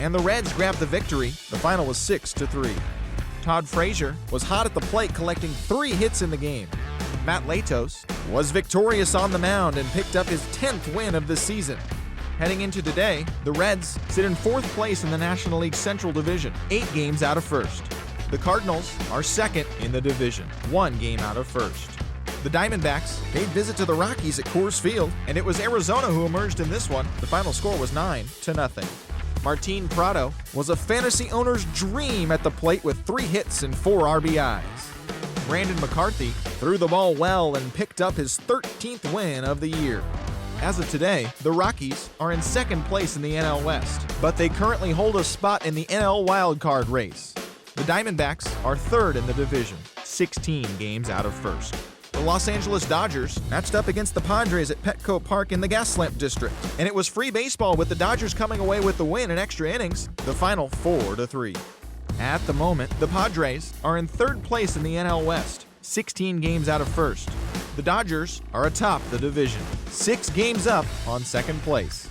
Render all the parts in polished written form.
and the Reds grabbed the victory. The final was 6-3. Todd Frazier was hot at the plate, collecting 3 hits in the game. Matt Latos was victorious on the mound and picked up his 10th win of the season. Heading into today, the Reds sit in 4th place in the National League Central Division, 8 games out of 1st. The Cardinals are 2nd in the division, 1 game out of 1st. The Diamondbacks paid visit to the Rockies at Coors Field, and it was Arizona who emerged in this one. The final score was 9-0. Martin Prado was a fantasy owner's dream at the plate with 3 hits and 4 RBIs. Brandon McCarthy threw the ball well and picked up his 13th win of the year. As of today, the Rockies are in 2nd place in the NL West, but they currently hold a spot in the NL wildcard race. The Diamondbacks are 3rd in the division, 16 games out of 1st. The Los Angeles Dodgers matched up against the Padres at Petco Park in the Gaslamp District, and it was free baseball with the Dodgers coming away with the win in extra innings, the final 4-3. At the moment, the Padres are in 3rd place in the NL West, 16 games out of 1st. The Dodgers are atop the division, 6 games up on 2nd place.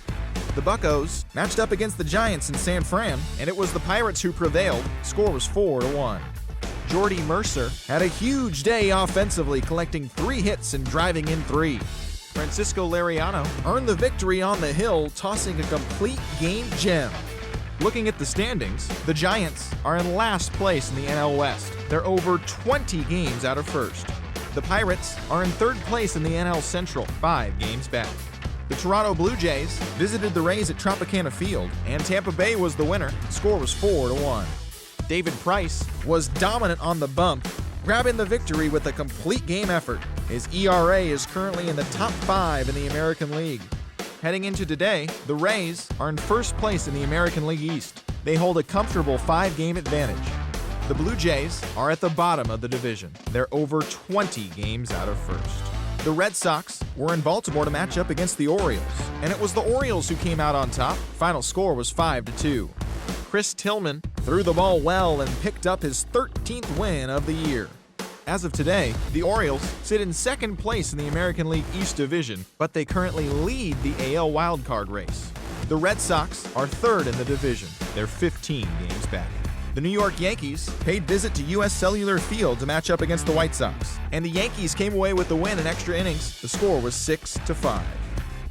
The Buccos matched up against the Giants in San Fran, and it was the Pirates who prevailed. Score was 4-1. Jordy Mercer had a huge day offensively, collecting 3 hits and driving in 3. Francisco Liriano earned the victory on the hill, tossing a complete game gem. Looking at the standings, the Giants are in last place in the NL West. They're over 20 games out of 1st. The Pirates are in 3rd place in the NL Central, 5 games back. The Toronto Blue Jays visited the Rays at Tropicana Field, and Tampa Bay was the winner. The score was 4-1. David Price was dominant on the bump, grabbing the victory with a complete game effort. His ERA is currently in the top 5 in the American League. Heading into today, the Rays are in 1st place in the American League East. They hold a comfortable 5-game advantage. The Blue Jays are at the bottom of the division. They're over 20 games out of 1st. The Red Sox were in Baltimore to match up against the Orioles, and it was the Orioles who came out on top. Final score was 5-2. Chris Tillman threw the ball well and picked up his 13th win of the year. As of today, the Orioles sit in 2nd place in the American League East Division, but they currently lead the AL wildcard race. The Red Sox are 3rd in the division. They're 15 games back. The New York Yankees paid visit to U.S. Cellular Field to match up against the White Sox, and the Yankees came away with the win in extra innings. The score was 6-5.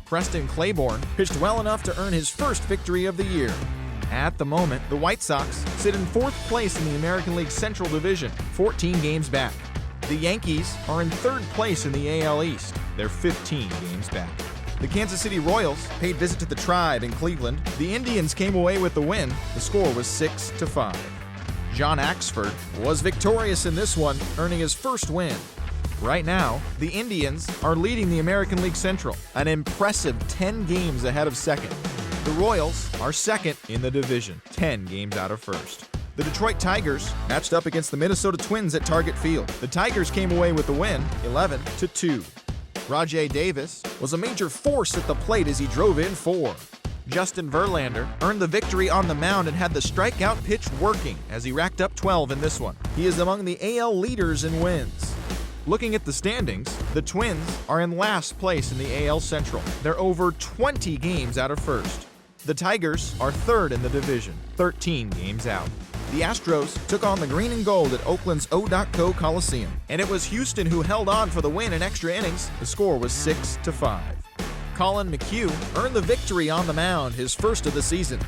Preston Claiborne pitched well enough to earn his first victory of the year. At the moment, the White Sox sit in 4th place in the American League Central Division, 14 games back. The Yankees are in 3rd place in the AL East. They're 15 games back. The Kansas City Royals paid visit to the Tribe in Cleveland. The Indians came away with the win. The score was 6-5. John Axford was victorious in this one, earning his first win. Right now, the Indians are leading the American League Central, an impressive 10 games ahead of 2nd. The Royals are 2nd in the division, 10 games out of 1st. The Detroit Tigers matched up against the Minnesota Twins at Target Field. The Tigers came away with the win, 11-2. Rajai Davis was a major force at the plate as he drove in 4. Justin Verlander earned the victory on the mound and had the strikeout pitch working as he racked up 12 in this one. He is among the AL leaders in wins. Looking at the standings, the Twins are in last place in the AL Central. They're over 20 games out of 1st. The Tigers are 3rd in the division, 13 games out. The Astros took on the green and gold at Oakland's O.co Coliseum, and it was Houston who held on for the win in extra innings. The score was 6-5. Colin McHugh earned the victory on the mound, his first of the season.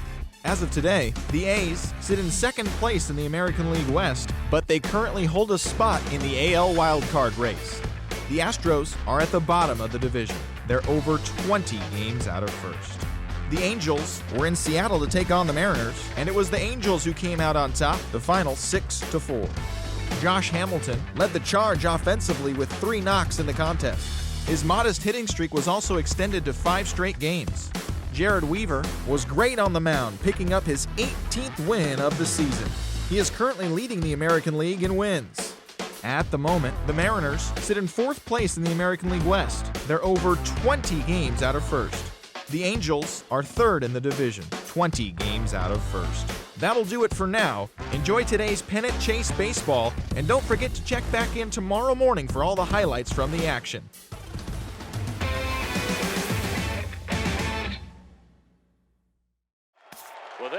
As of today, the A's sit in 2nd place in the American League West, but they currently hold a spot in the AL wildcard race. The Astros are at the bottom of the division. They're over 20 games out of 1st. The Angels were in Seattle to take on the Mariners, and it was the Angels who came out on top, the final 6-4. Josh Hamilton led the charge offensively with 3 knocks in the contest. His modest hitting streak was also extended to 5 straight games. Jared Weaver was great on the mound, picking up his 18th win of the season. He is currently leading the American League in wins. At the moment, the Mariners sit in 4th place in the American League West. They're over 20 games out of 1st. The Angels are 3rd in the division, 20 games out of 1st. That'll do it for now. Enjoy today's pennant chase baseball, and don't forget to check back in tomorrow morning for all the highlights from the action.